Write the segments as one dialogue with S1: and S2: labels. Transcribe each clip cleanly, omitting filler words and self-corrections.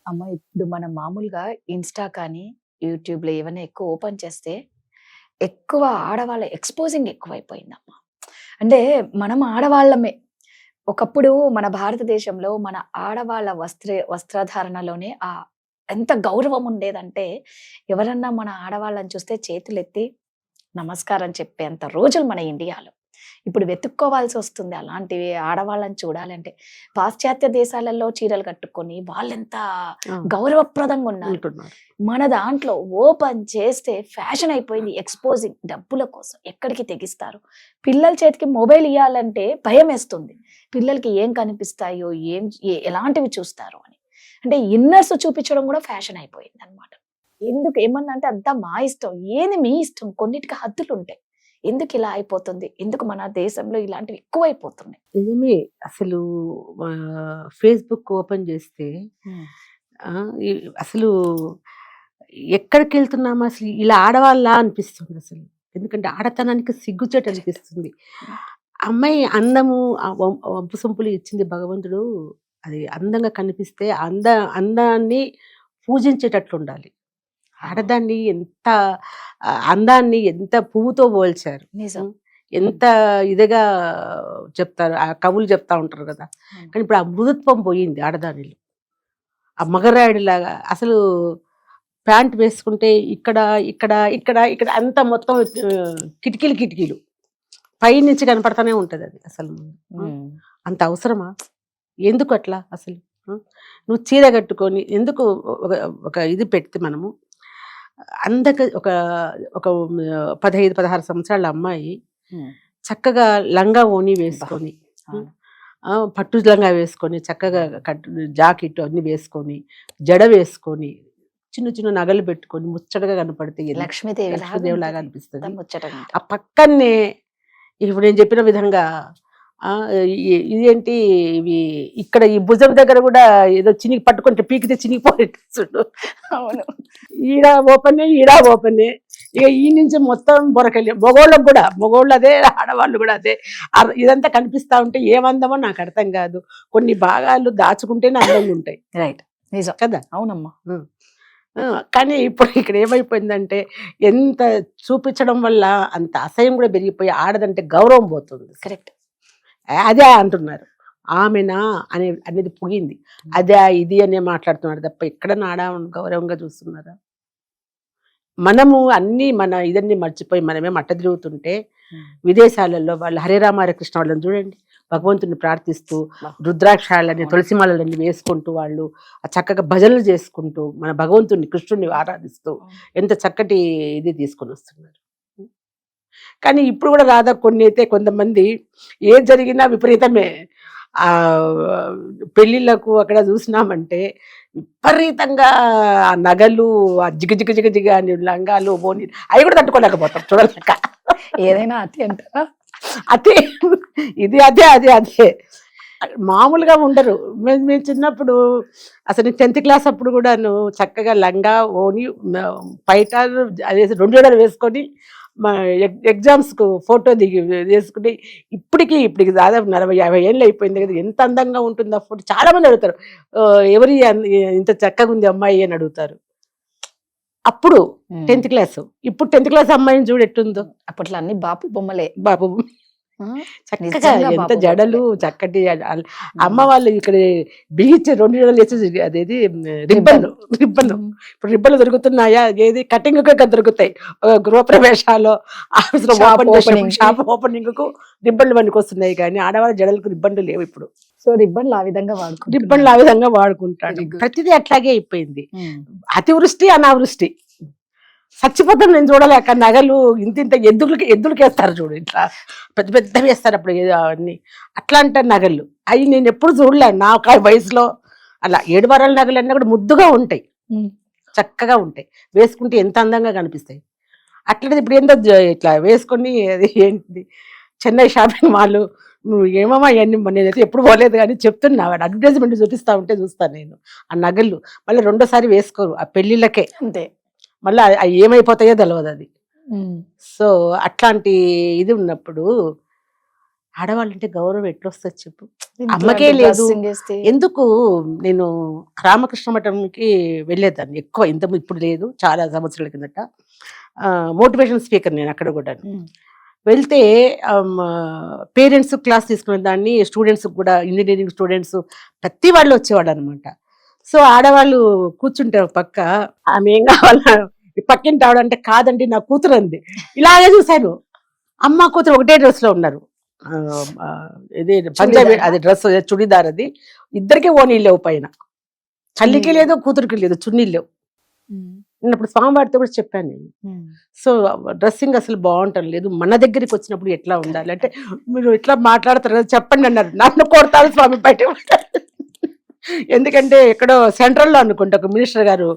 S1: అమ్మ ఇప్పుడు మనం మామూలుగా ఇన్‌స్టా కానీ, యూట్యూబ్‌లో ఏవన్నా ఎక్కువ ఓపెన్ చేస్తే, ఎక్కువ ఆడవాళ్ళ ఎక్స్‌పోజింగ్ ఎక్కువైపోయిందమ్మ. అంటే మనం ఆడవాళ్ళమే. ఒకప్పుడు మన భారతదేశంలో మన ఆడవాళ్ళ వస్త్రధారణలోనే ఎంత గౌరవం ఉండేదంటే, ఎవరన్నా మన ఆడవాళ్ళని చూస్తే చేతులెత్తి నమస్కారం చెప్పేంత రోజులు మన ఇండియాలో. ఇప్పుడు వెతుక్కోవాల్సొస్తుంది అలాంటివి ఆడవాళ్ళని చూడాలంటే. పాశ్చాత్య దేశాలలో చీరలు కట్టుకొని వాళ్ళెంత
S2: ఆ!
S1: గౌరవప్రదంగా ఉన్నారు.
S2: ఉంటున్నారు.
S1: మన దాంట్లో ఓపెన్ చేస్తే ఫ్యాషన్ అయిపోయింది. ఎక్స్‌పోజింగ్ డబ్బుల కోసం ఎక్కడికి తెగిస్తారు. పిల్లల చేతికి మొబైల్ ఇయ్యాలంటే భయమేస్తుంది. పిల్లలకి ఏం కనిపిస్తాయో, ఎలాంటివి చూస్తారో అని. అంటే ఇన్నర్స్ చూపించడం కూడా ఫ్యాషన్ అయిపోయిందనమాట. ఎందుకు ఏమన్నా అంటే అంతా మా ఇష్టం. ఏది మీ ఇష్టం. కొన్నిటికి హద్దులుంటాయి. ఎందుకిలా అయిపోతుంది? ఎందుకు మన దేశంలో ఇలాంటివి ఎక్కువైపోతున్నాయి?
S2: నిజమే. అసలు ఫేస్‌బుక్ ఓపెన్ చేస్తే
S1: హ్మ్.
S2: ఈ అసలు ఎక్కడికెళ్తున్నాము అసలు ఇలా ఆడవాళ్ళా అనిపిస్తుంది అసలు. ఎందుకంటే ఆడతనానికి సిగ్గుచేటు
S1: కరెక్ట్.
S2: అనిపిస్తుంది. అమ్మాయి అందము వంపు సొంపులు ఇచ్చింది భగవంతుడు. అది అందంగా కనిపిస్తే అందాన్ని పూజించేటట్లుండాలి. ఆడదాన్ని ఎంత అందాన్ని ఎంత పువ్వుతో పోల్చారు.
S1: నిజం.
S2: ఎంత ఇదిగా చెప్తారు. ఆ కవులు చెప్తా ఉంటారు కదా! కానీ ఇప్పుడు ఆ మృదుత్వం పోయింది ఆడదానిలో. ఆ మగరాయుడిలాగా అసలు ప్యాంట్ వేసుకుంటే ఇక్కడ, ఇక్కడ, ఇక్కడ, ఇక్కడ అంతా మొత్తం కిటికీలు. పైనుంచి కనపడతానే ఉంటదది అసలు.
S1: హ్మ్.
S2: అంత అవసరమా? ఎందుకు అట్లా అసలు? నువ్వు చీర కట్టుకొని ఎందుకు ఒక ఒక ఇది పెడితే మనము ఒక ఒక 15, 16 సంవత్సరాల అమ్మాయి
S1: హ్మ్.
S2: చక్కగా లంగా ఓణి వేసుకొని,
S1: అవును.
S2: పట్టు లంగా వేసుకొని, చక్కగా జాకెట్ అన్ని వేసుకొని, జడ వేసుకొని, చిన్న చిన్న నగలు పెట్టుకొని ముచ్చటగా కనపడితే లక్ష్మీదేవిలాగా అనిపిస్తుంది.
S1: ముచ్చటగా
S2: ఆ పక్కనే ఇప్పుడు నేను చెప్పిన విధంగా ఇదేంటి ఇవి ఇక్కడ ఈ భుజం దగ్గర కూడా ఏదో చినిగి పట్టుకుంటే పీకితే చినిగిపోయేటట్టు.
S1: అవును.
S2: ఈడ ఓపెనే ఇక ఈ నుంచి మొత్తం బొరకెళ్ళి మగోళ్ళు అదే, ఆడవాళ్ళు కూడా అదే. ఇదంతా కనిపిస్తా ఉంటే ఏమందమో నాకు అర్థం కాదు. కొన్ని భాగాలు దాచుకుంటేనే అందంగా ఉంటాయి.
S1: రైట్. నిజం
S2: కదా.
S1: అవునమ్మా.
S2: కానీ ఇప్పుడు ఇక్కడ ఏమైపోయిందంటే ఎంత చూపించడం వల్ల అంత అసహ్యం కూడా పెరిగిపోయి ఆడదంటే గౌరవం పోతుంది.
S1: కరెక్ట్.
S2: అదే అంటున్నారు. ఆమెనా అనేది పోయింది. అదే ఇది అనే మాట్లాడుతున్నారు తప్ప ఎక్కడన్నా గౌరవంగా చూస్తున్నారా? మనము అన్ని మన ఇదన్నీ మర్చిపోయి మనమే మట్ట తిరుగుతుంటే విదేశాలలో వాళ్ళు హరే రామ హరే కృష్ణ వాళ్ళని చూడండి, భగవంతుని ప్రార్థిస్తూ రుద్రాక్షాలని తులసిమాలన్నీ వేసుకుంటూ వాళ్ళు చక్కగా భజనలు చేసుకుంటూ మన భగవంతుని కృష్ణుడిని ఆరాధిస్తూ ఎంత చక్కటి ఇది తీసుకొని వస్తున్నారు. కానీ ఇప్పుడు కూడా రాదా కొన్ని అయితే కొంతమంది ఏం జరిగినా విపరీతమే. పెళ్ళిళ్ళకు అక్కడ చూసినామంటే విపరీతంగా ఆ నగలు, ఆ జిగ అని లంగాలు బోని అవి కూడా తట్టుకోలేకపోతాం చూడలేక.
S1: ఏదైనా అతి అంటారా?
S2: అదే ఇది అదే మామూలుగా ఉండరు. మేము చిన్నప్పుడు అసలు 10th క్లాస్ అప్పుడు కూడాను చక్కగా లంగా ఓని పైట అదే 2 జడలు వేసుకొని మా ఎగ్జామ్స్కు ఫోటో దిగి వేసుకుని ఇప్పటికి దాదాపు 40-50 ఏళ్ళు అయిపోయింది కదా, ఎంత అందంగా ఉంటుంది ఆ ఫోటో. చాలా మంది అడుగుతారు, ఎవరి ఇంత చక్కగా ఉంది అమ్మాయి అని అడుగుతారు. అప్పుడు 10th క్లాస్, ఇప్పుడు 10th క్లాస్ అమ్మాయిని చూడు ఎట్టుందో.
S1: అప్పట్లో అన్ని బాపు బొమ్మలే.
S2: బాబు చక్కగా ఎంత జడలు చక్కటి అమ్మ వాళ్ళు ఇక్కడ బిగించి 2 జడలు వేసి అదేది రిబ్బన్. ఇప్పుడు రిబ్బన్లు దొరుకుతున్నాయా? ఏది కటింగ్ దొరుకుతాయి గృహప్రవేశాలు, ఆఫీస్ లో షాప్ ఓపెనింగ్ కు రిబ్బన్లు పనికి వస్తున్నాయి. కానీ ఆడవాళ్ళ జడలకు రిబ్బన్లు లేవు ఇప్పుడు.
S1: సో రిబ్బన్లు ఆ విధంగా
S2: వాడుకుంటాడు. ప్రతిదీ అట్లాగే అయిపోయింది. అతివృష్టి అనావృష్టి. చచ్చిపోతాం నేను చూడలేక. నగలు ఇంత ఎద్దులకేస్తారు చూడు, ఇట్లా పెద్ద వేస్తారు అప్పుడు అవన్నీ. అట్లా అంటారు నగలు. అవి నేను ఎప్పుడు చూడలేను నా వయసులో. అలా 7 వారాల నగలు అన్నీ కూడా ముద్దుగా ఉంటాయి, చక్కగా ఉంటాయి, వేసుకుంటే ఎంత అందంగా కనిపిస్తాయి. అట్లనే ఇప్పుడు ఏందో ఇట్లా వేసుకొని అది ఏంటి చెన్నై షాపింగ్ మాల్, నువ్వు ఏమమ్మా ఇవన్నీ నేనైతే ఎప్పుడు పోలేదు కానీ చెప్తున్నా, వాడు అడ్వర్టైజ్మెంట్ చూస్తాను నేను. ఆ నగలు మళ్ళీ రెండోసారి వేసుకోరు ఆ పెళ్ళిళ్ళకే,
S1: అంతే.
S2: మళ్ళీ అవి ఏమైపోతాయో తెలియదు అది. సో అట్లాంటి ఇది ఉన్నప్పుడు ఆడవాళ్ళంటే గౌరవం ఎట్లొస్తుంది చెప్పు. అమ్మకే లేదు. ఎందుకు నేను రామకృష్ణ మఠంకి వెళ్ళేదాన్ని ఎక్కువ, ఇంత ఇప్పుడు లేదు, చాలా సంవత్సరాల కిందట. మోటివేషన్ స్పీకర్ నేను అక్కడ కూడా. వెళ్తే పేరెంట్స్ క్లాస్ తీసుకునే దాన్ని, స్టూడెంట్స్ కూడా, ఇంజనీరింగ్ స్టూడెంట్స్ ప్రతి వాళ్ళు వచ్చేవాడు అనమాట. సో ఆడవాళ్ళు కూర్చుంటారు పక్క, ఆమె ఏం కావాలా పక్కింటి ఆవిడంటే కాదండి నా కూతురు అంది. ఇలాగే చూశాను, అమ్మ కూతురు ఒకటే డ్రెస్ లో ఉన్నారు. ఇది పంజాబీ అది డ్రెస్ చుడిదార్, అది ఇద్దరికి ఓనీ లేవు, పైన తల్లికి లేదు కూతురికి లేదు, చున్నీ లేవు. నేను అప్పుడు స్వామివారితో కూడా చెప్పాను నేను. సో డ్రెస్సింగ్ అసలు బాగుంటాం లేదు, మన దగ్గరికి వచ్చినప్పుడు ఎట్లా ఉండాలి అంటే, మీరు ఎట్లా మాట్లాడతారు కదా చెప్పండి అన్నారు. నన్ను కొడతారు స్వామి బయట. ఎందుకంటే ఎక్కడో సెంట్రల్లో అనుకుంటా ఒక మినిస్టర్ గారు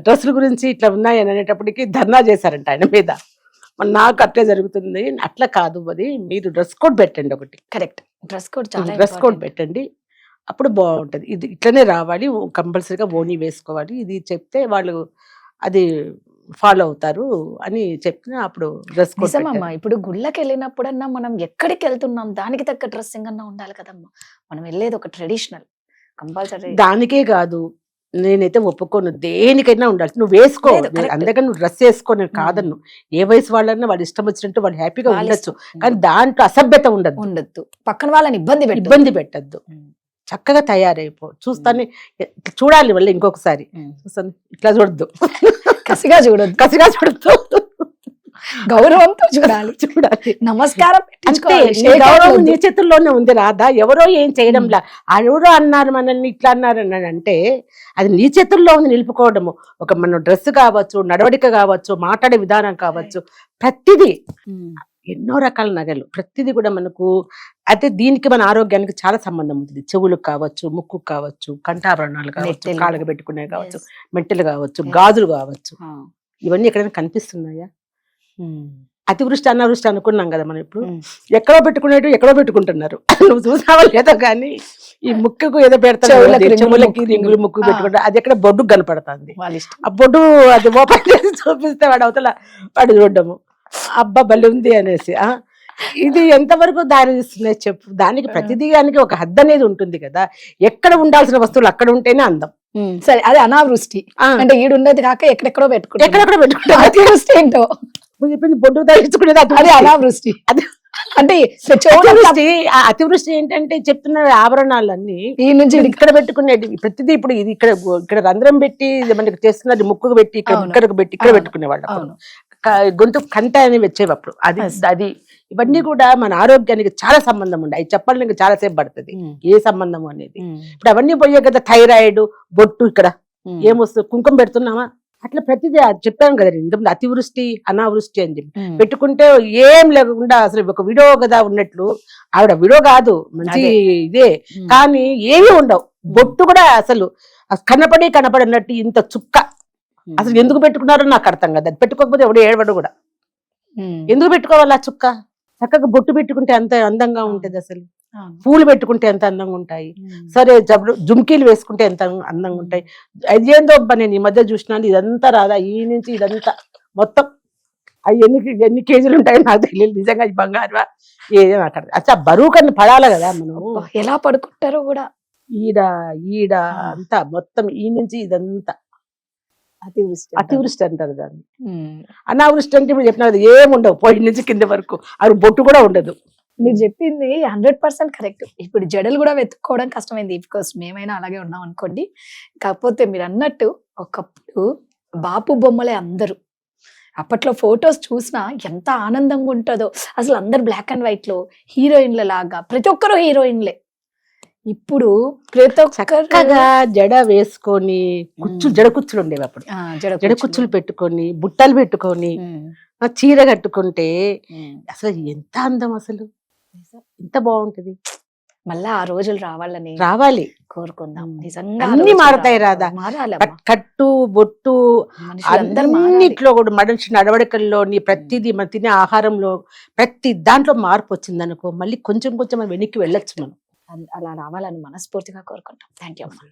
S2: డ్రెస్సుల గురించి ఇట్లా ఉన్నాయని అనేటప్పటికి ధర్నా చేశారంట ఆయన మీద. నాకు అట్లే జరుగుతుంది, అట్లా కాదు, అది మీరు డ్రెస్ కోడ్ పెట్టండి ఒకటి.
S1: Correct, dress code
S2: dress code పెట్టండి, అప్పుడు బాగుంటది. ఇది ఇట్లనే రావాలి, కంపల్సరీగా ఓనీ వేసుకోవాలి, ఇది చెప్తే వాళ్ళు అది ఫాలో అవుతారు అని చెప్పిన అప్పుడు డ్రెస్ కోడ్.
S1: నిజమమ్మా, ఇప్పుడు గుళ్ళకి వెళ్ళినప్పుడన్నా మనం ఎక్కడికి వెళ్తున్నాం దానికి తగ్గ డ్రెస్సింగ్ అన్నా ఉండాలి కదమ్మా. మనం వెళ్ళేది ఒక ట్రెడిషనల్, కంపల్సరీ.
S2: దానికే కాదు, నేనైతే ఒప్పుకోను, దేనికైనా ఉండాలి, నువ్వు వేసుకో. అందుకని నువ్వు డ్రెస్ వేసుకో, నేను కాదన్ను. ఏ వయసు వాళ్ళన్నా వాళ్ళు ఇష్టం వచ్చినట్టు వాళ్ళు హ్యాపీగా ఉండొచ్చు, కానీ దాంట్లో అసభ్యత ఉండద్దు,
S1: పక్కన వాళ్ళని
S2: ఇబ్బంది పెట్టద్దు. చక్కగా తయారైపో. చూస్తాను, చూడాలి మళ్ళీ ఇంకొకసారి చూస్తాను, ఇట్లా చూడద్దు,
S1: కసిగా చూడద్దు, గౌరవంతో చూడాలి. నమస్కారం
S2: గౌరవం నీ చేతుల్లోనే ఉంది రాధా. ఎవరో ఏం చేయడంలా, ఎవరో అన్నారు మనల్ని ఇట్లా అన్నారు అని అంటే అది నీ చేతుల్లో ఉంది నిలుపుకోవడము. ఒక మన డ్రెస్ కావచ్చు, నడవడిక కావచ్చు, మాట్లాడే విధానం కావచ్చు, ప్రతిదీ. ఎన్నో రకాల నగలు, ప్రతిదీ కూడా మనకు అయితే దీనికి మన ఆరోగ్యానికి చాలా సంబంధం ఉంటుంది. చెవులకు కావచ్చు, ముక్కు కావచ్చు, కంఠాభరణాలు కావచ్చు, కాళ్ళకు పెట్టుకునే కావచ్చు, మెట్టెలు కావచ్చు, గాజులు కావచ్చు, ఇవన్నీ ఎక్కడైనా కనిపిస్తున్నాయా? అతివృష్టి అనావృష్టి అనుకున్నాం కదా మనం. ఇప్పుడు ఎక్కడో పెట్టుకునేటు ఎక్కడో పెట్టుకుంటున్నారు. నువ్వు చూసావా లేదో కానీ ఈ ముక్కుకు ఏదో పెడతారు, చెవులకి రింగులు ముక్కు పెట్టుకుంటారు, అది ఎక్కడ బొడ్డుకు కనపడుతుంది. ఆ బొడ్డు అది ఓపెన్ చేసి చూపిస్తే వాడు అవతల వాడు చూడడము, అబ్బా బలి ఉంది అనేసి. ఇది ఎంతవరకు దారి తీస్తున్నాయి చెప్పు. దానికి ప్రతిదీ దానికి ఒక హద్దు అనేది ఉంటుంది కదా. ఎక్కడ ఉండాల్సిన వస్తువులు అక్కడ ఉంటేనే అందం.
S1: సరే, అది అనావృష్టి అంటే ఈడున్నది కాక ఎక్కడెక్కడో పెట్టుకుంటారు. అతివృష్టి ఏంటో
S2: చెప్పింది, బొడ్డు ధరించుకునేది
S1: అది అనావృష్టి. అది అంటే
S2: అతివృష్టి ఏంటంటే చెప్తున్న ఆభరణాలన్నీ ఈ నుంచి ఇక్కడ పెట్టుకునేది ప్రతిదీ. ఇప్పుడు ఇది ఇక్కడ రంధ్రం పెట్టి మనకి చేస్తున్నది, ముక్కుకు పెట్టి ఇక్కడకు పెట్టి ఇక్కడ పెట్టుకునేవాళ్ళు. గొంతు కంట అని వచ్చేవి అప్పుడు. అది ఇవన్నీ కూడా మన ఆరోగ్యానికి చాలా సంబంధం ఉండే. అవి చెప్పాలని చాలా సేపు పడుతుంది ఏ సంబంధం అనేది. ఇప్పుడు అవన్నీ పోయే కదా, థైరాయిడ్, బొట్టు, ఇక్కడ ఏమొస్తుంది, కుంకుమ పెడుతున్నామా, అట్లా ప్రతిదీ చెప్పాను కదా ఇంతకుముందు, అతివృష్టి అనావృష్టి అని చెప్పి పెట్టుకుంటే ఏం లేకుండా అసలు ఒక విడో కదా ఉన్నట్లు. ఆవిడ విడో కాదు, మంచి ఇదే, కానీ ఏమీ ఉండవు. బొట్టు కూడా అసలు కనపడినట్టు ఇంత చుక్క. అసలు ఎందుకు పెట్టుకున్నారో నాకు అర్థం కదా. అది పెట్టుకోకపోతే ఎవడు ఏడవడు కూడా. ఎందుకు పెట్టుకోవాలి ఆ చుక్క? చక్కగా బొట్టు పెట్టుకుంటే అంత అందంగా ఉంటది. అసలు పూలు పెట్టుకుంటే ఎంత అందంగా ఉంటాయి. సరే, జుమ్కీలు వేసుకుంటే ఎంత అందంగా ఉంటాయి. అదేందో నేను ఈ మధ్య చూసినాను, ఇదంతా రాదా ఈ నుంచి ఇదంతా మొత్తం అవి ఎన్ని కేజీలు ఉంటాయో నాకు తెలియదు. నిజంగా ఈ బంగారువా ఏదో మాట్లాడదు. అచ్చా బరువు కన్నా పడాలి కదా మనం.
S1: ఎలా పడుకుంటారో కూడా
S2: ఈడ అంతా మొత్తం ఈ నుంచి ఇదంతా అతివృష్టి అంటారు దాన్ని. అనావృష్టి అంటే మీరు చెప్పిన ఏముండవు, పోయి నుంచి కింద వరకు అది బొట్టు కూడా ఉండదు.
S1: మీరు చెప్పింది 100% కరెక్ట్. ఇప్పుడు జడలు కూడా వెతుక్కోవడం కష్టమైంది. బికాస్ మేమైనా అలాగే ఉన్నాం అనుకోండి. కాకపోతే మీరు అన్నట్టు ఒకప్పుడు బాపు బొమ్మలే అందరూ. అప్పట్లో ఫొటోస్ చూసినా ఎంత ఆనందంగా ఉంటుందో. అసలు అందరు బ్లాక్ అండ్ వైట్ లో హీరోయిన్ల లాగా, ప్రతి ఒక్కరు హీరోయిన్లే. ఇప్పుడు ప్రతి ఒక్కగా
S2: జడ వేసుకొని జడ కుచ్చులు ఉండేవి అప్పుడు. జడ కుచ్చులు పెట్టుకొని, బుట్టలు పెట్టుకొని, చీర కట్టుకుంటే అసలు ఎంత అందం, అసలు ఎంత బాగుంటది.
S1: మళ్ళా ఆ రోజులు
S2: రావాలి
S1: కోరుకుందాం. నిజంగా
S2: అన్ని మారతాయి రాదా. కట్టు బొట్టు అన్నిట్లో కూడా, మనిషి నడవడికల్లోని ప్రతిదీ, మనం తినే ఆహారంలో ప్రతి దాంట్లో మార్పు వచ్చింది అనుకో, మళ్ళీ కొంచెం కొంచెం మనం వెనక్కి వెళ్ళొచ్చు. మనం
S1: అలా రావాలని మనస్ఫూర్తిగా కోరుకుంటాం. థ్యాంక్ యూ అమ్మా.